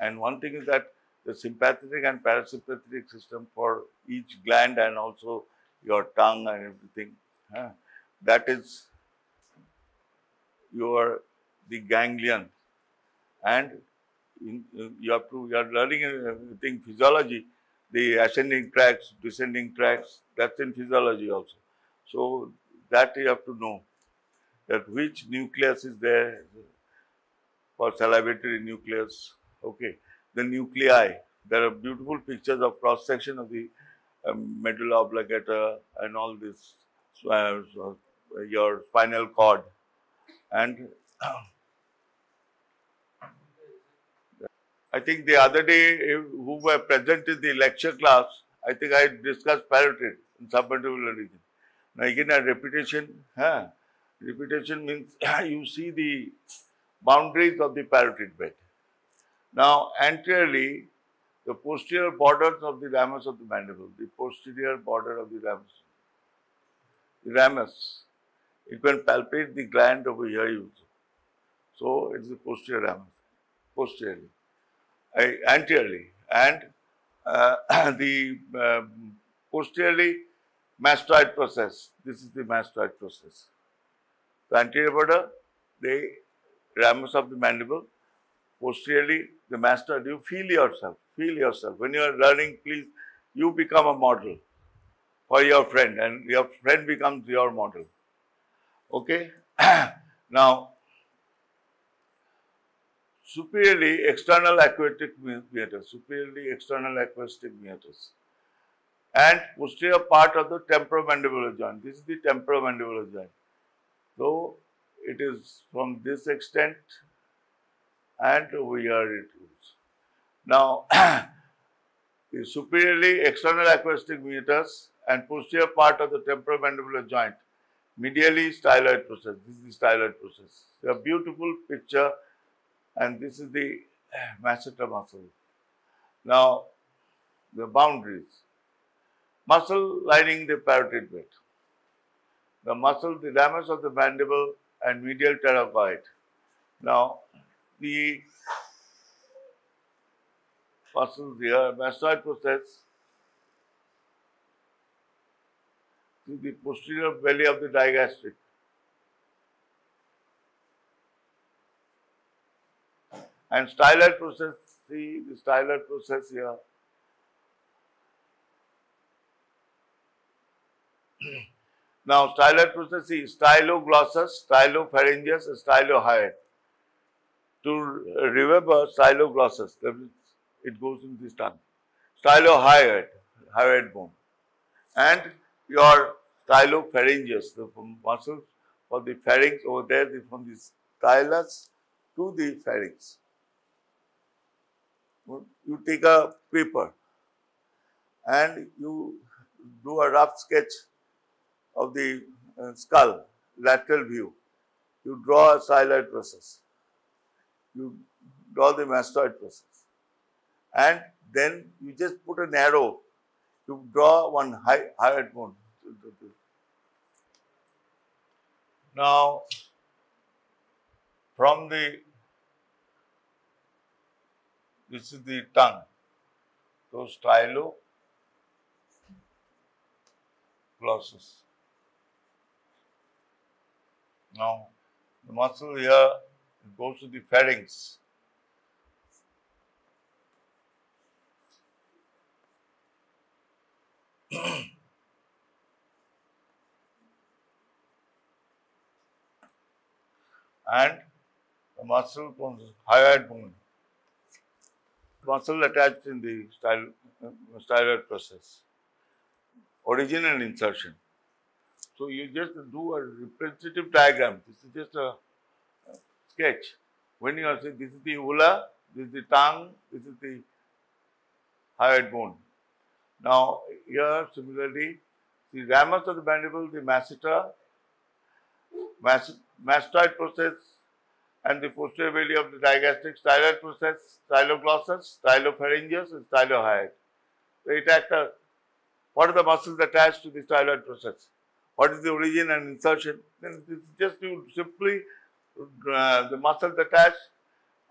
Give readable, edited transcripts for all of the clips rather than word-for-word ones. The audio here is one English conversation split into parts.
And one thing is that the sympathetic and parasympathetic system for each gland and also your tongue and everything, that is the ganglion. And you are learning everything physiology, the ascending tracts, descending tracts, that's in physiology also. So that you have to know that which nucleus is there for salivatory nucleus. Okay, the nuclei. There are beautiful pictures of cross section of the medulla oblongata and all this, your spinal cord, and I think the other day, who were present in the lecture class, I think I discussed parotid in submandibular region. Now again a repetition. Repetition means you see the boundaries of the parotid bed. Now anteriorly, the posterior borders of the ramus of the mandible, the posterior border of the ramus, you can palpate the gland over here also. So it's the posterior ramus, posteriorly. Anteriorly, and the posteriorly mastoid process. This is the mastoid process. The anterior border, the ramus of the mandible, posteriorly the mastoid. You feel yourself. Feel yourself. When you are learning, please, you become a model for your friend, and your friend becomes your model. Okay. Now, superiorly external aquatic meatus, and posterior part of the temporomandibular joint. This is the temporomandibular joint. So it is from this extent and over here it goes. Now, the superiorly external aquatic meatus and posterior part of the temporomandibular joint, medially styloid process. This is the styloid process. A beautiful picture. And this is the masseter muscle. Now, the boundaries. Muscle lining the parotid bed. The muscle, the ramus of the mandible and medial pterygoid. Now, the muscles here, mastoid process, to the posterior belly of the digastric. And styloid process, see the styloid process here. Now, styloid process is styloglossus, stylopharyngeus, and stylohyoid. To remember styloglossus, it goes in this tongue. Stylohyoid, hyoid bone. And your stylopharyngeus, the muscles for the pharynx over there, from the stylus to the pharynx. You take a paper and you do a rough sketch of the skull, lateral view. You draw a styloid process. You draw the mastoid process. And then you just put an arrow. You draw one hyoid bone. Now, from this is the tongue. So, styloglossus. Now, the muscle here goes to the pharynx. And the muscle hyoid bone. Muscle attached in the styloid process. Origin and insertion. So you just do a representative diagram. This is just a sketch. When you are saying this is the uvula, this is the tongue, this is the hyoid bone. Now here similarly, the ramus of the mandible, the masseter, mastoid process, and the posterior belly of the digastric, styloid process, styloglossus, stylopharyngeus, and stylohyoid. So it acts. What are the muscles attached to the styloid process? What is the origin and insertion? Then this is just you simply the muscles attached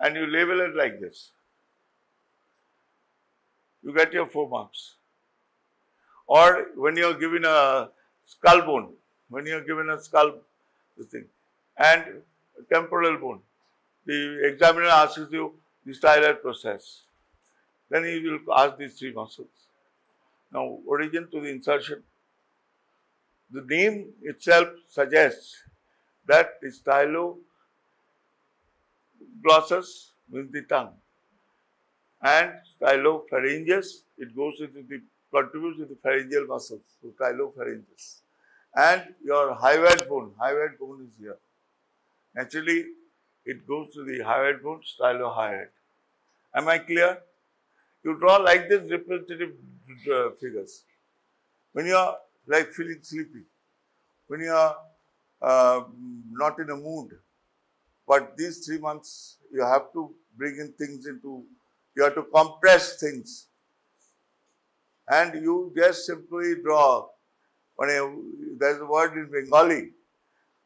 and you label it like this. you get your 4 marks. Or when you are given a skull bone, when you are given a skull, this thing, and temporal bone, the examiner asks you the styloid process. Then he will ask these 3 muscles. Now, origin to the insertion. The name itself suggests that the styloglossus means the tongue, and stylopharyngeus, it goes into the contributes to the pharyngeal muscles, so stylopharyngeus. And your hyoid bone is here. Naturally, it goes to the hyoid bone, stylohyoid. Am I clear? You draw like this representative figures. When you are like feeling sleepy, when you are not in a mood, but these 3 months you have to bring in things into, you have to compress things. And you just simply draw, there is a word in Bengali,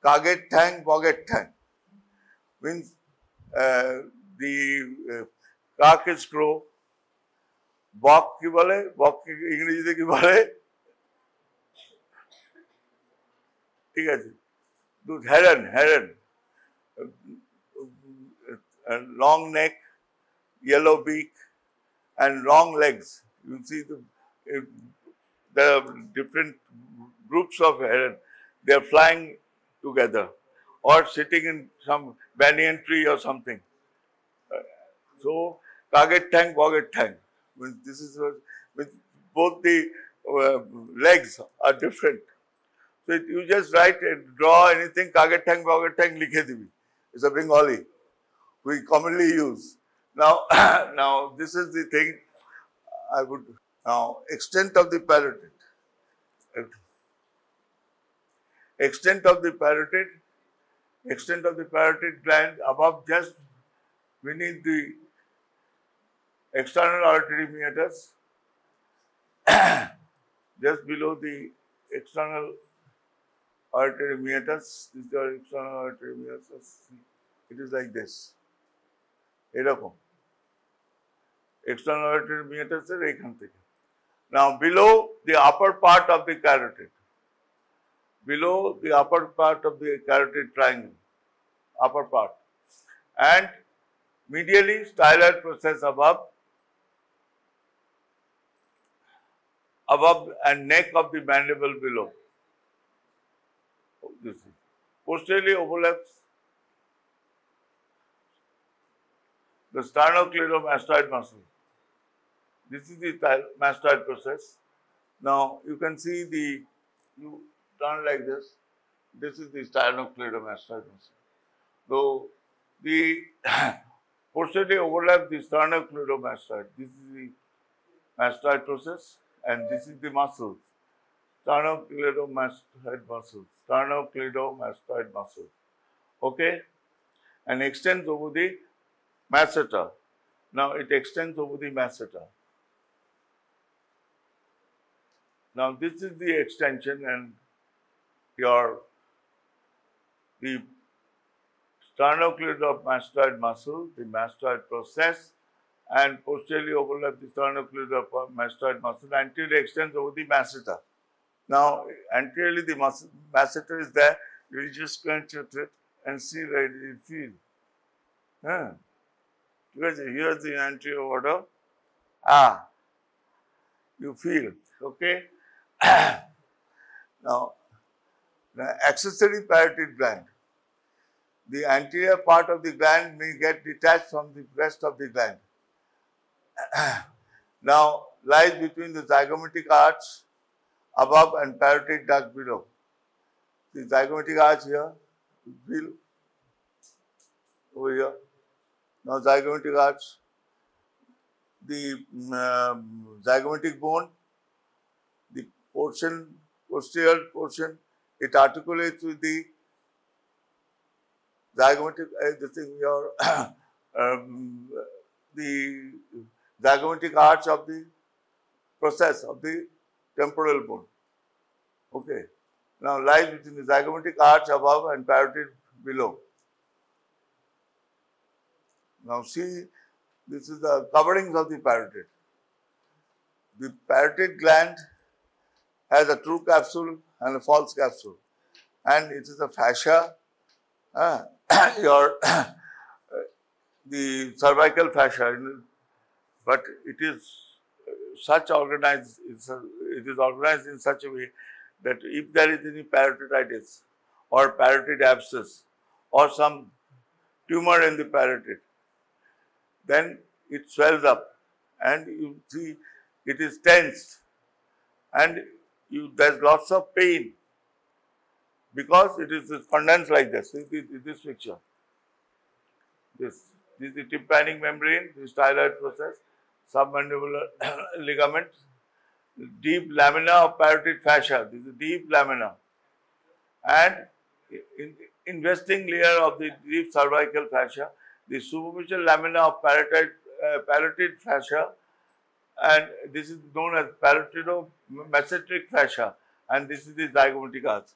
kaget thang, boget thang, means the কাক is crow, বক কি বলে, বক ইংরেজিতে কি বলে, ঠিক আছে, heron, long neck, yellow beak, and long legs. You see there are different groups of heron. They are flying together or sitting in some banyan tree or something. So, kaget tang, boget tang. This is with both the legs are different. So you just write and draw anything, kaget tang, boget tang, likhe dibi. It's a Bengali we commonly use. Now, now this is the thing I would, now extent of the parotid. Extent of the parotid gland above, just beneath the external auditory meatus, just below the external auditory meatus. This is the external auditory meatus. It is like this. এরকম external auditory meatus এর এইখান থেকে. Now below the upper part of the carotid, triangle, upper part, and medially styloid process above and neck of the mandible below. This is posteriorly overlaps the sternocleidomastoid muscle. This is the mastoid process. Now you can see you turn like this. This is the sternocleidomastoid muscle. So the posteriorly overlap the sternocleidomastoid. This is the mastoid process, and this is the muscles. Sternocleidomastoid muscle. Okay, and extends over the masseter. Now it extends over the masseter. Now this is the extension, and the sternocleidomastoid muscle, the mastoid process, and posteriorly overlap the sternocleidomastoid muscle. Anteriorly extends over the masseter. Now anteriorly the masseter is there. You just concentrate it and see, right? You feel. Because here's the anterior order. You feel, okay? Now, the accessory parotid gland. The anterior part of the gland may get detached from the rest of the gland. Now, lies between the zygomatic arch above and parotid duct below. The zygomatic arch here, you feel over here. Now, zygomatic arch, the zygomatic bone, the posterior portion, it articulates with the zygomatic, the zygomatic arch of the process of the temporal bone. Okay. Now, lies between the zygomatic arch above and parotid below. Now see, this is the coverings of the parotid. The parotid gland has a true capsule and a false capsule, and it is a fascia, your the cervical fascia, but it is such organized. It is organized in such a way that if there is any parotiditis or parotid abscess or some tumor in the parotid, then it swells up and you see it is tensed and there's lots of pain because it is condensed like this. This picture. This is the tympanic membrane, the styloid process, submandibular ligament, deep lamina of parotid fascia. This is deep lamina, and investing layer of the deep cervical fascia, the superficial lamina of parotid fascia, and this is known as parotidomesenteric fascia, and this is the zygomatic arch.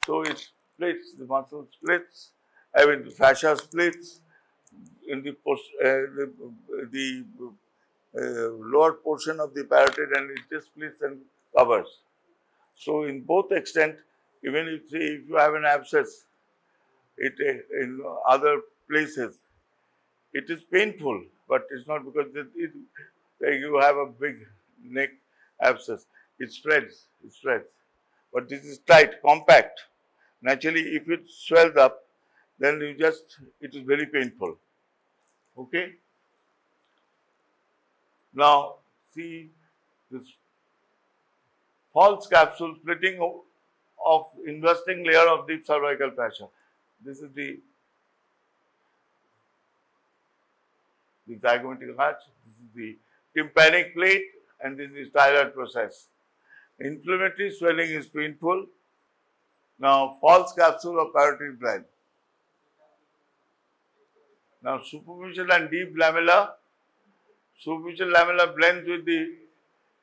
So it splits, the muscle splits, the fascia splits in the lower portion of the parotid, and it just splits and covers. So in both extent, even if you have an abscess, in other places, it is painful, but it's not because you have a big neck abscess. It spreads. But this is tight, compact. Naturally, if it swells up, then it is very painful. Okay? Now, see this false capsule splitting of investing layer of deep cervical fascia. This is the zygomatic arch, this is the tympanic plate, and this is the styloid process. Inflammatory swelling is painful. Now, false capsule of parotid gland. Now, superficial and deep lamella. Superficial lamella blends with the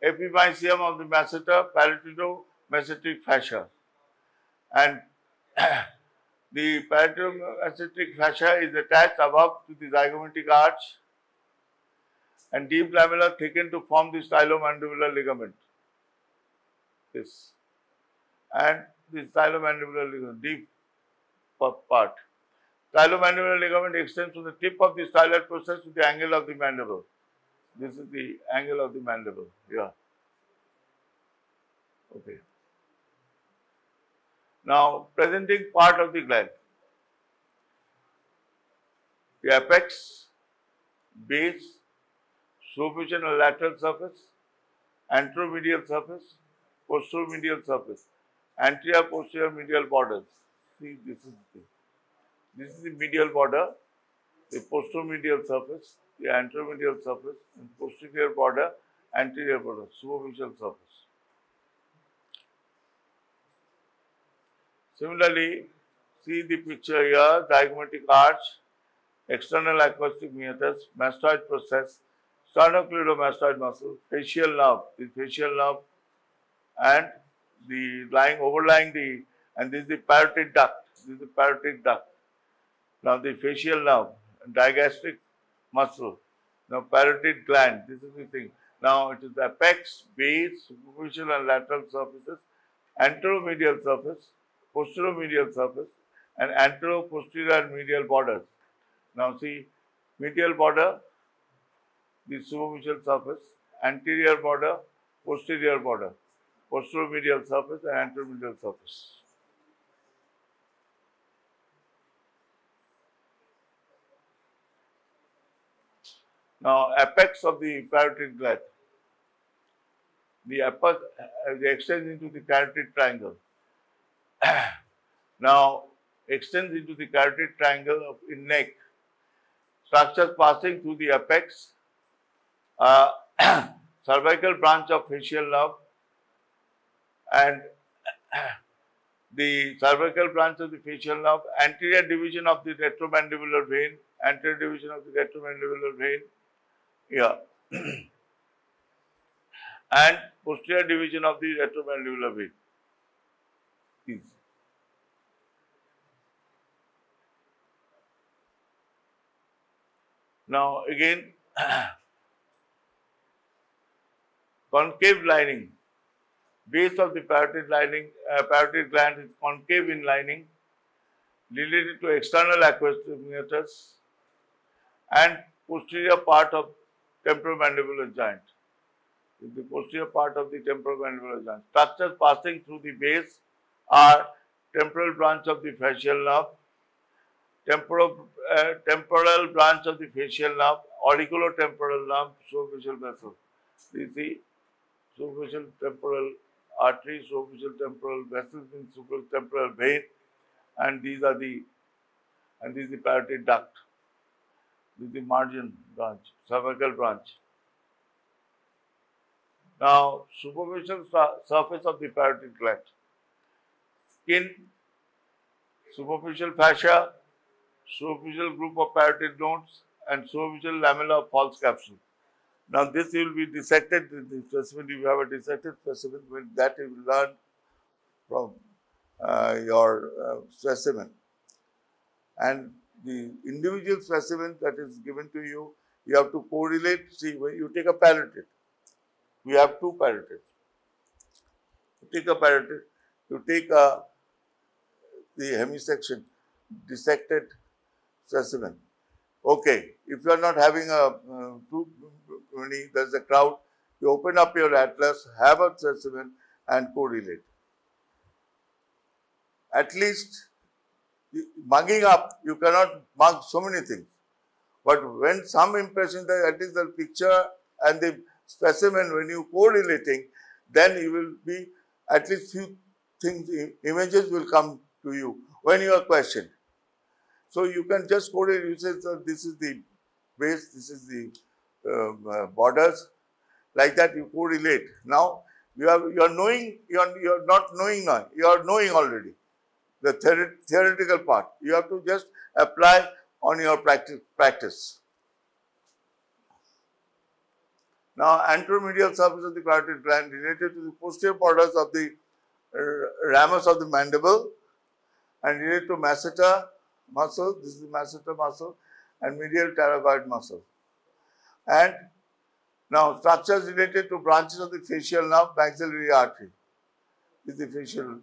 epimysium of the masseter, parotidomesenteric fascia. And the parotidomesenteric fascia is attached above to the zygomatic arch, and deep lamella thickened to form the stylomandibular ligament. This. And the stylomandibular ligament, deep part. Stylomandibular ligament extends from the tip of the styloid process to the angle of the mandible. This is the angle of the mandible. Yeah. Okay. Now, presenting part of the gland. The apex, base, superficial and lateral surface, anteromedial surface, posteromedial surface, anterior posterior medial borders. See, this is the medial border, the posteromedial surface, the anteromedial surface, and posterior border, anterior border, superficial surface. Similarly, see the picture here, zygomatic arch, external acoustic meatus, mastoid process, sternocleidomastoid muscle, facial nerve, the facial nerve, and the overlying and this is the parotid duct. This is the parotid duct. Now the facial nerve, digastric muscle. Now parotid gland. This is the thing. Now it is the apex, base, superficial and lateral surfaces, anteromedial surface, posteromedial surface, and antero-posterior and medial borders. Now see, medial border, the superficial surface, anterior border, posterior border, posteromedial surface and anteromedial surface. Now, apex of the parotid gland. The apex extends into the carotid triangle. Now, extends into the carotid triangle in neck. Structures passing through the apex, cervical branch of facial nerve, and the cervical branch of the facial nerve, anterior division of the retromandibular vein, yeah, and posterior division of the retromandibular vein. These. Now again, concave lining. Base of the parotid lining, parotid gland is concave in lining, related to external aqueous meatus and posterior part of temporomandibular joint. The posterior part of the temporomandibular joint. Structures passing through the base are temporal branch of the facial nerve, temporal branch of the facial nerve, auriculotemporal nerve, superficial vessel. You see, superficial temporal artery, superficial temporal vessels in superficial temporal vein, and these are the parotid duct. This is the margin branch, cervical branch. Now, superficial surface of the parotid gland. Skin, superficial fascia, superficial group of parotid nodes, and superficial lamella of false capsule. Now, this will be dissected in the specimen. You have a dissected specimen, with that you will learn from your specimen. And the individual specimen that is given to you, you have to correlate. See, when you take a parotid, we have two parotids. You take a parotid, you take the hemisection, dissected specimen. Okay, if you are not having too many, there is a crowd, you open up your atlas, have a specimen and correlate. At least, mugging up, you cannot mug so many things. But when some impression, that is the picture and the specimen, when you correlating, then you will be, at least few things, images will come to you when you are questioned. So you can just correlate, you say, so this is the base, this is the borders, like that you correlate. Now, you are knowing, you are not knowing now, you are knowing already. The theoretical part, you have to just apply on your practice. Now, anteromedial surface of the parotid gland related to the posterior borders of the ramus of the mandible and related to masseter muscle, this is the masseter muscle, and medial pterygoid muscle. And now, structures related to branches of the facial nerve, maxillary artery. This is the facial,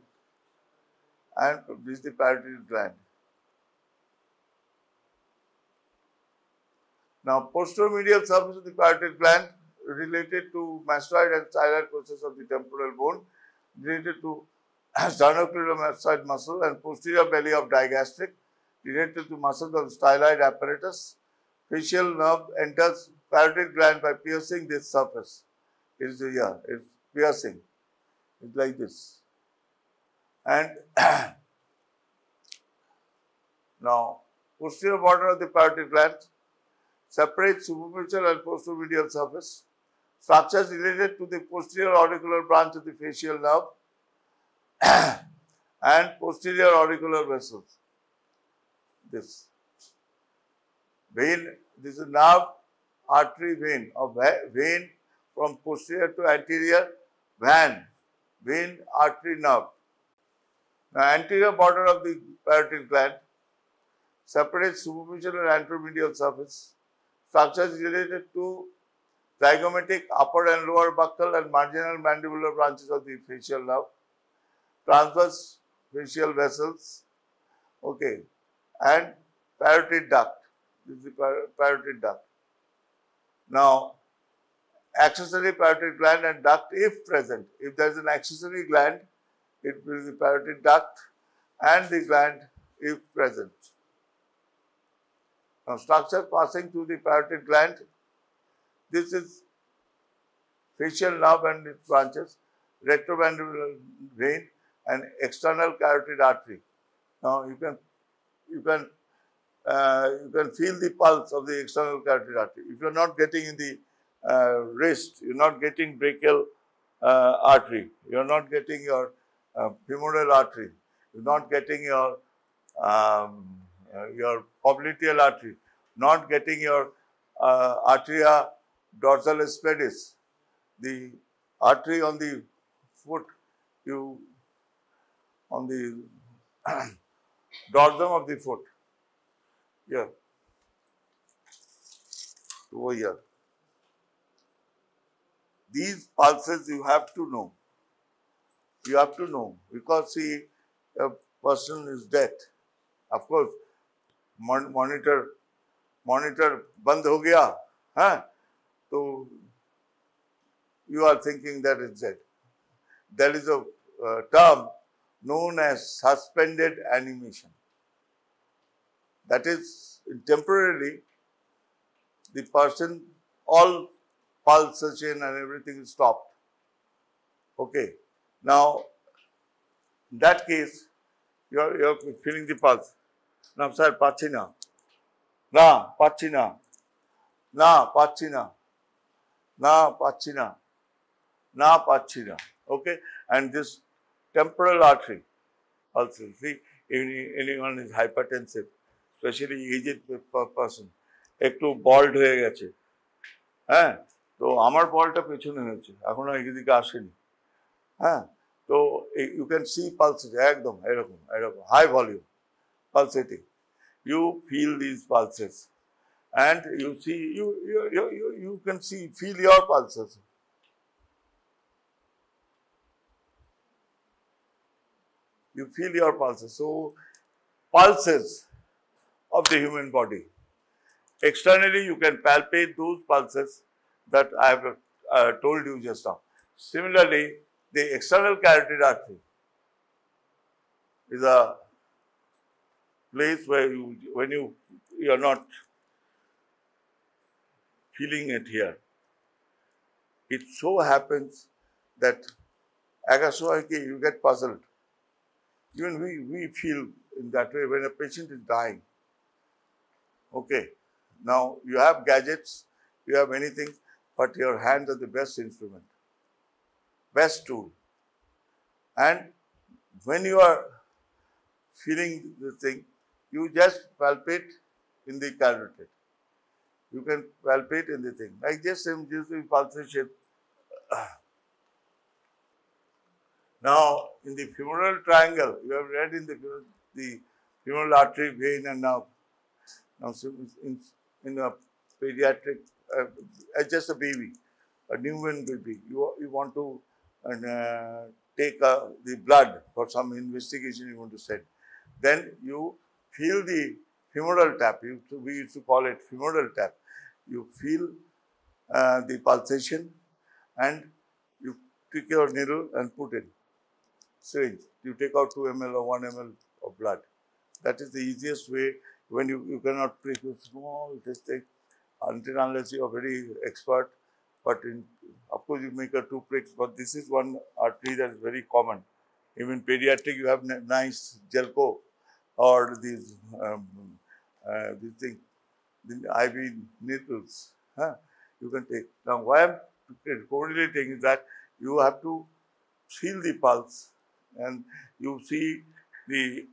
and this is the parotid gland. Now, posteromedial surface of the parotid gland related to mastoid and styloid process of the temporal bone, related to sternocleidomastoid muscle and posterior belly of digastric, related to muscles of styloid apparatus. Facial nerve enters parotid gland by piercing this surface. It is here, it's piercing. It's like this. And now, posterior border of the parotid gland separates superficial and posteromedial surface. Structures related to the posterior auricular branch of the facial nerve and posterior auricular vessels. This vein, this is nerve, artery, vein, or vein from posterior to anterior, vein, artery, nerve. Now, anterior border of the parotid gland separates superficial and anteromedial surface. Structures related to zygomatic, upper and lower buccal and marginal mandibular branches of the facial nerve, transverse facial vessels, okay, and parotid duct. This is the parotid duct. Now, accessory parotid gland and duct if present. If there is an accessory gland, it will be the parotid duct and the gland if present. Now, structure passing through the parotid gland. This is facial nerve and its branches, retromandibular vein, and external carotid artery. Now, you can feel the pulse of the external carotid artery. If you are not getting in the wrist, you are not getting brachial artery, you are not getting your femoral artery, you are not getting your popliteal artery, not getting your arteria dorsalis pedis, the artery on the foot, on the dorsum of the foot, here, over here. these pulses you have to know. You have to know, because see, a person is dead. Of course, monitor band ho gaya, huh? So you are thinking that it's dead. There is a term known as suspended animation. That is, temporarily, the person, all pulsation and everything is stopped. Okay. Now, in that case, you are feeling the pulse. Now, sir, pachina. Na, pachina. Na, pachina. Na, pachina. Na, pachina. Okay. And this temporal artery also. See, anyone is hypertensive, especially aged person, একটু bald হয়ে গেছে, হ্যাঁ, তো আমার বলটা পেছনে হয়েছে, এখনো এদিকে আসেনি, হ্যাঁ, তো you can see pulses একদম এরকম high volume pulsating. You feel these pulses and you see, you can feel your pulses. You feel your pulses. So, pulses of the human body. Externally, you can palpate those pulses that I have told you just now. Similarly, the external carotid artery is a place where when you are not feeling it here. It so happens that you get puzzled. Even we feel in that way when a patient is dying. Okay. Now, you have gadgets, you have anything, but your hands are the best instrument, best tool. And when you are feeling the thing, you just palpate in the carotid. You can palpate in the thing. Like just the pulsation. Now, in the femoral triangle, you have read in the femoral artery, vein and nerve. Now, in a pediatric, just a baby, a newborn baby, you want to take the blood for some investigation you want to send. Then you feel the femoral tap. We used to call it femoral tap. You feel the pulsation and you take your needle and put in syringe. You take out 2 ml or 1 ml of blood. That is the easiest way. When you cannot prick with small testing until unless you are very expert. But of course, you make 2 pricks. But this is one artery that is very common. Even pediatric, you have nice gelco or these thing, the IV needles. Huh? You can take. Now, why I'm correlating is that you have to feel the pulse and you see the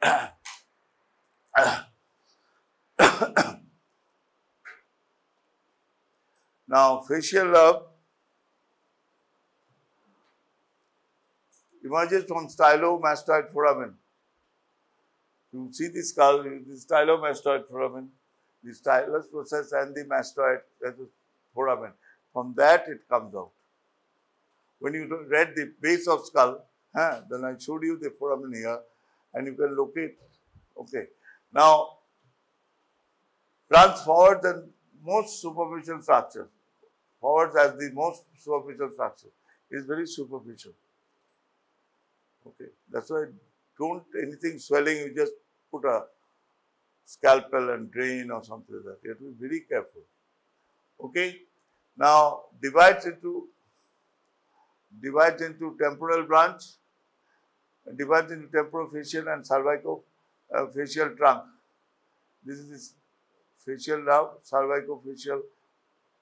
now, facial nerve emerges from stylomastoid foramen. You see the skull, the stylomastoid foramen, the stylus process and the mastoid, that is foramen. From that it comes out. When you read the base of skull, then I showed you the foramen here and you can locate. Okay. Now, runs forward the most superficial structure. Forwards as the most superficial structure. It is very superficial. Okay. That's why don't anything swelling, you just put a scalpel and drain or something like that. You have to be very careful. Okay. Now, divides into temporal branch, divides into temporofacial and cervicofacial trunk. This is facial nerve, cervicofacial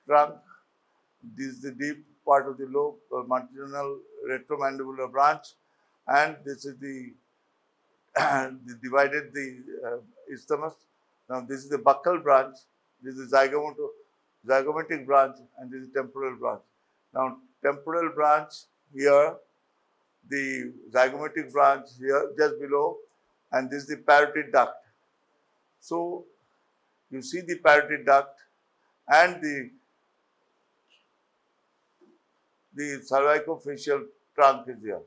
trunk. This is the deep part of the lobe, maternal retromandibular branch, and this is the divided the isthmus. Now, this is the buccal branch, this is zygomatic branch, and this is temporal branch. Now, temporal branch here, the zygomatic branch here, just below, and this is the parotid duct. So, you see the parotid duct and the cervicofacial trunk is here.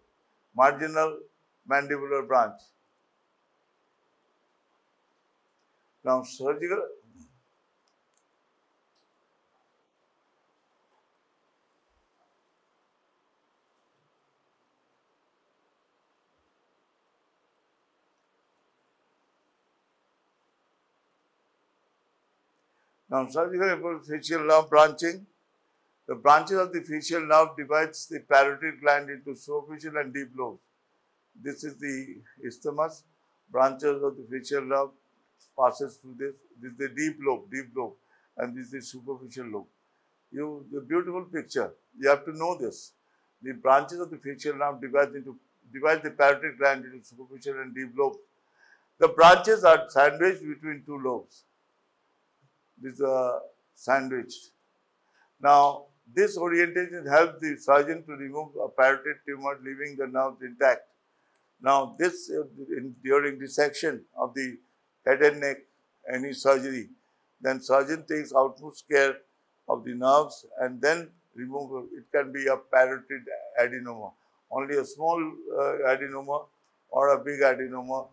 Marginal mandibular branch. Now surgical. Now surgical facial nerve branching. The branches of the facial nerve divides the parotid gland into superficial and deep lobes. This is the isthmus. Branches of the facial nerve passes through this. This is the deep lobe, and this is the superficial lobe. The beautiful picture. You have to know this. The branches of the facial nerve divide the parotid gland into superficial and deep lobes. The branches are sandwiched between two lobes. These are sandwiched. Now, this orientation helps the surgeon to remove a parotid tumor, leaving the nerves intact. Now, this during dissection of the head and neck, any surgery, then surgeon takes utmost care of the nerves and then remove. It can be a parotid adenoma, only a small adenoma or a big adenoma.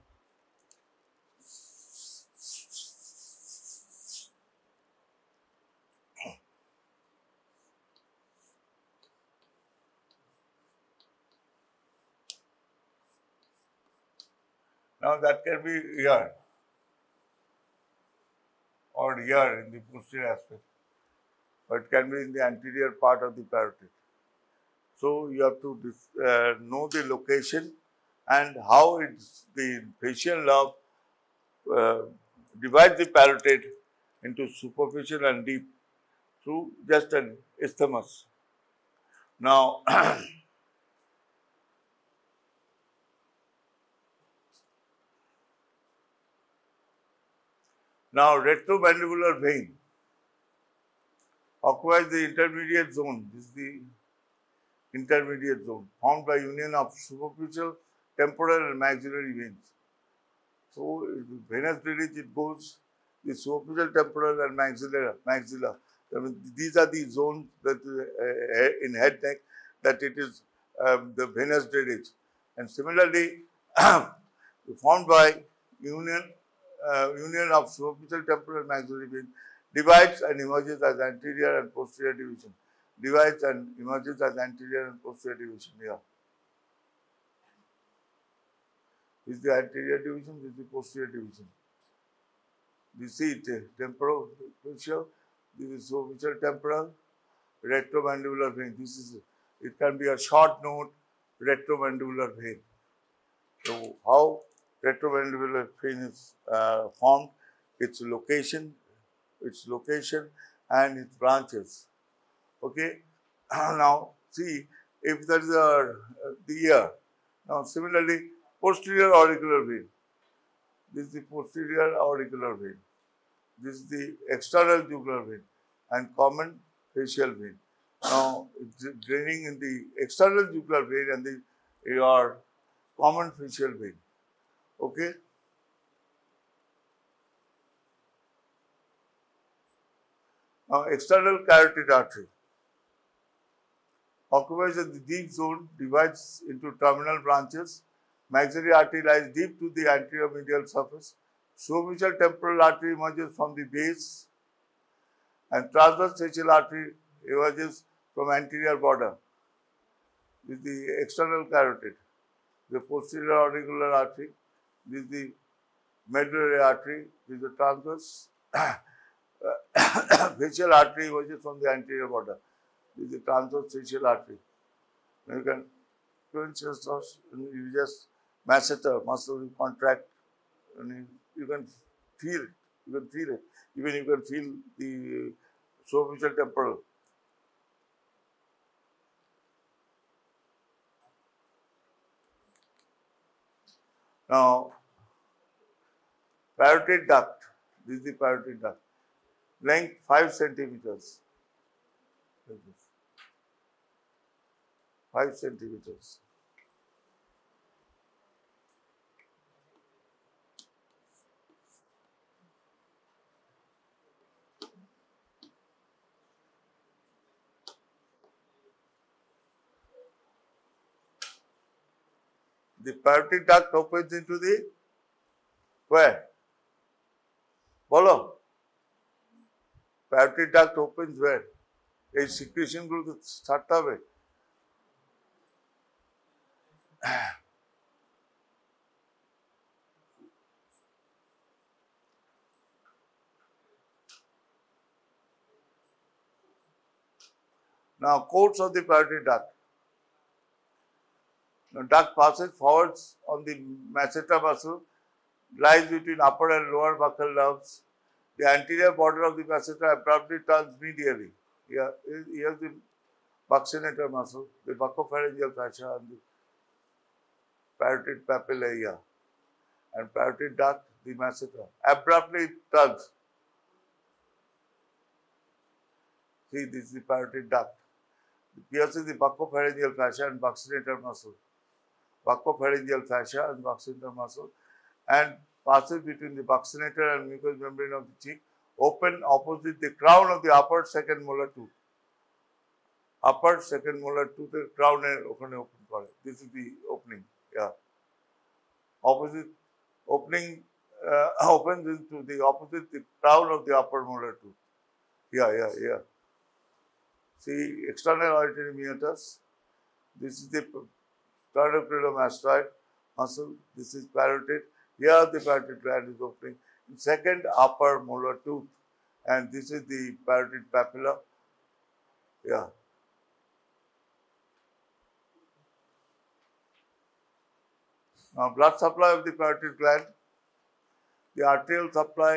Now that can be here or here in the posterior aspect, but it can be in the anterior part of the parotid. So you have to know the location and how the facial nerve divides the parotid into superficial and deep through just an isthmus. Now, retromandibular vein occupies the intermediate zone. This is the intermediate zone formed by union of superficial, temporal and maxillary veins. So, venous drainage, it goes the superficial, temporal and maxilla. I mean, these are the zones that in head neck that it is the venous drainage. And similarly, formed by union of superficial, temporal and maxillary vein, divides and emerges as anterior and posterior division. Divides and emerges as anterior and posterior division here. This is the anterior division, this is the posterior division. You see it, temporal facial, this is superficial temporal, retromandibular vein. This is, it can be a short note retromandibular vein. So, how retromandibular vein is formed, its location and its branches. Okay. Now, see if there is the ear. Now, similarly, posterior auricular vein. This is the posterior auricular vein. This is the external jugular vein and common facial vein. Now, it's draining in the external jugular vein and your common facial vein. Okay. Now, external carotid artery occupies the deep zone, divides into terminal branches. Maxillary artery lies deep to the anterior medial surface. Superficial temporal artery emerges from the base, and transverse facial artery emerges from anterior border. This is the external carotid. The posterior auricular artery. This is the medullary artery. This is the transverse facial artery emerges from the anterior border. This is the transverse facial artery. Now you can you just masseter, muscle will contract, and you can feel it. You can feel it. Even you can feel the superficial temporal. Now, parotid duct. This is the parotid duct. Length 5 centimeters. 5 centimeters. The parotid duct opens into the where? Bolo. Parotid duct opens where? এই secretion গুলো তো ছাড়তে হবে। Now, course of the parotid duct. The duct passes forwards on the masseter muscle, lies between upper and lower buccal nerves. The anterior border of the masseter abruptly turns medially. Here's the buccinator muscle, the buccopharyngeal fascia, and the parotid papilla here. And parotid duct, the masseter, abruptly turns. See, this is the parotid duct. It pierces the buccopharyngeal fascia and buccinator muscle. Buccopharyngeal fascia and buccinator muscle, and passes between the buccinator and mucous membrane of the cheek, open opposite the crown of the upper second molar tooth. Upper second molar tooth, the crown open. This is the opening. Yeah. Opposite opening opens into the opposite the crown of the upper molar tooth. Yeah. See, external auditory meatus. This is the sternocleidomastoid muscle. This is parotid. Here the parotid gland is opening. Second upper molar tooth, and this is the parotid papilla. Yeah. Now, blood supply of the parotid gland. The arterial supply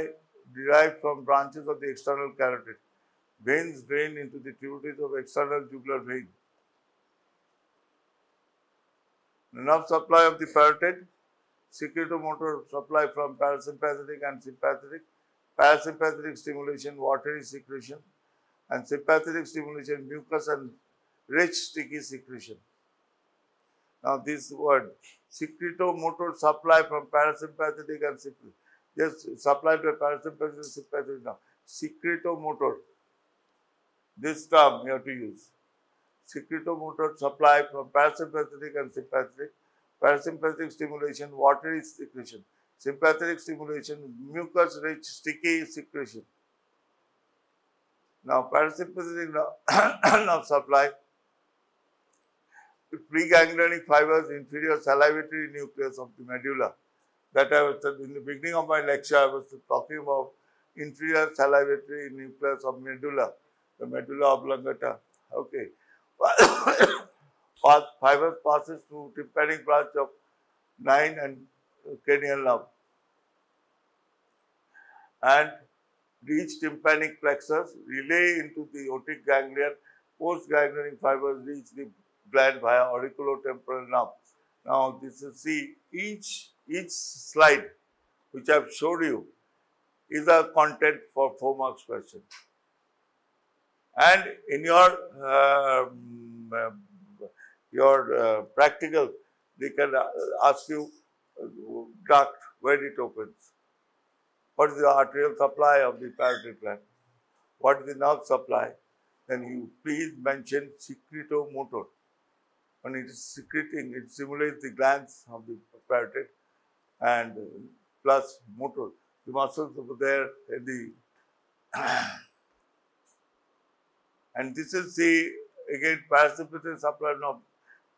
derived from branches of the external carotid. Veins drain into the tributaries of external jugular vein. The nerve supply of the parotid, secretomotor supply from parasympathetic and sympathetic. Parasympathetic stimulation, watery secretion, and sympathetic stimulation, mucus and rich sticky secretion. Now, this word, secretomotor supply from parasympathetic and sympathetic. Just supplied by parasympathetic and sympathetic now. Secretomotor. This term you have to use. Secretomotor supply from parasympathetic and sympathetic. Parasympathetic stimulation, watery secretion. Sympathetic stimulation, mucus-rich, sticky secretion. Now, parasympathetic nerve supply. Preganglionic fibers, inferior salivary nucleus of the medulla. That I was in the beginning of my lecture, I was talking about inferior salivary nucleus of medulla. The medulla oblongata. Okay. Fibers passes through tympanic branch of 9 and cranial nerve and reach tympanic plexus, relay into the otic ganglion. Post-ganglionic fibers reach the gland via auriculotemporal nerve. Now, this is see each slide which I have showed you is a content for 4 marks question. And in your practical, they can ask you duct, where it opens. What is the arterial supply of the parotid gland? What is the nerve supply? Then you please mention secretomotor. When it is secreting, it stimulates the glands of the parotid and plus motor. The muscles over there in the and this is the again parasympathetic supply of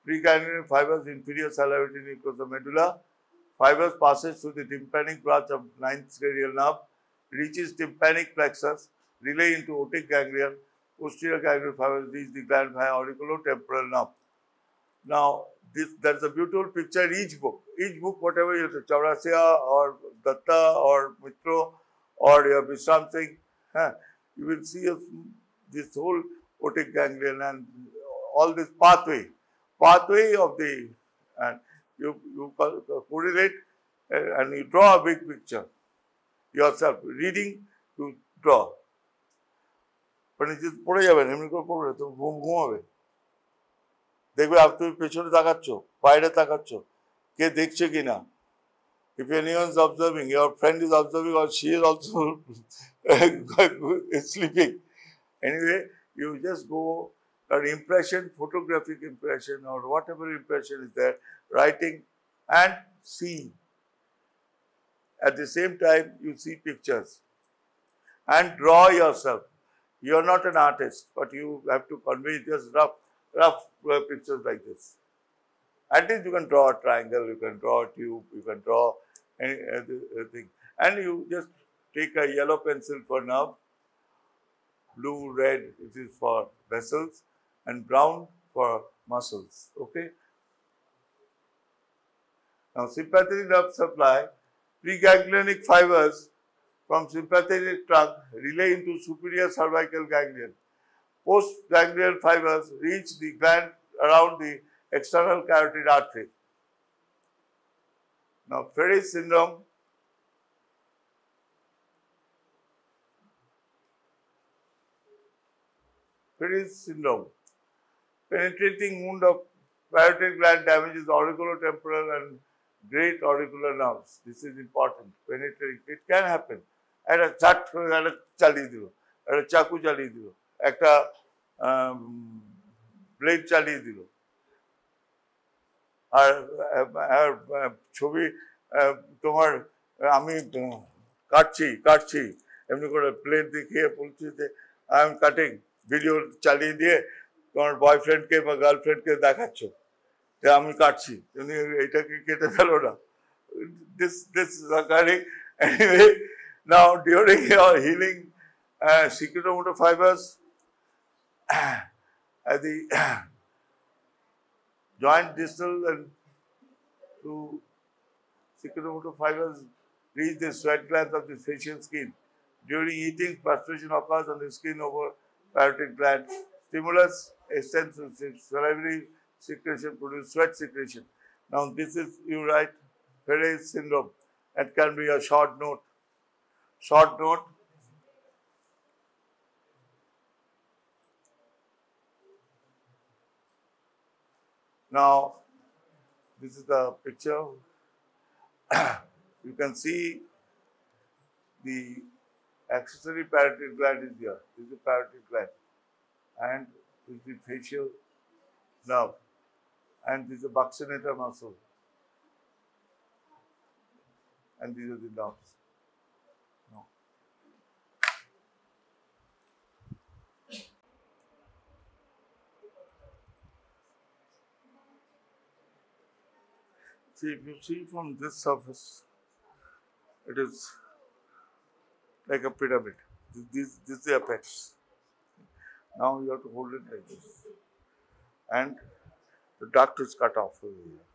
preganglionic fibers, inferior salivary nucleus of medulla. Fibers passes through the tympanic branch of 9th cranial nerve, reaches tympanic plexus, relay into otic ganglion. Posterior ganglion fibers reach the gland via auriculotemporal nerve. Now, there's a beautiful picture in each book. Each book, whatever you have, Chaurasia or Datta or Mitro or your Vishram Singh, you will see this whole otic ganglion and all this pathway of the, and you correlate and you draw a big picture yourself, reading to draw. But it is পড়ে যাবেন এমনি করে পড়লে তো ঘুমাবে দেখবে আপনি তুমি পেছনে তাকাচ্ছ বাইরে তাকাচ্ছ কে দেখছে কিনা if anyone is observing, your friend is observing or she is also sleeping. Anyway, you just go an impression, photographic impression or whatever impression is there, writing and see. At the same time, you see pictures and draw yourself. You are not an artist, but you have to convey just rough pictures like this. At least you can draw a triangle, you can draw a tube, you can draw anything. And you just take a yellow pencil for nerve, blue, red, it is for vessels, and brown for muscles. Okay. Now, sympathetic nerve supply, preganglionic fibers from sympathetic trunk relay into superior cervical ganglion. Postganglion fibers reach the gland around the external carotid artery. Now, Frey syndrome penetrating wound of parotid gland damages auriculotemporal and great auricular nerves. This is important. Penetrating, it can happen. একটা চাট একটা চালিয়ে দিল, একটা চাকু চালিয়ে দিল, একটা blade চালিয়ে দিল, আর ছবি তোমার আমি কাটছি এমনি করে প্লেট দেখিয়ে বলছি যে আই এম কাটিং, ভিডিও চালিয়ে দিয়ে তোমার বয়ফ্রেন্ডকে বা গার্লফ্রেন্ডকে দেখাচ্ছ যে আমি কাটছি, তুমি এইটাকে কেটে ফেলো না. This is occurring anyway. Now, during your healing, secretomotor fibers at the joint distal and to secretomotor fibers reach the sweat glands of the facial skin. During eating, perspiration occurs on the skin over parotid gland. Stimulus extends to salivary secretion, produce sweat secretion. Now, this is, you write, Frey syndrome. It can be a short note. Now, this is the picture. You can see the accessory parotid gland is here. This is the parotid gland. And this is the facial nerve. And this is the buccinator muscle. And these are the nerves. No. See, if you see from this surface, it is like a pyramid. This is the apex. Now you have to hold it like this. And the duct is cut off over here.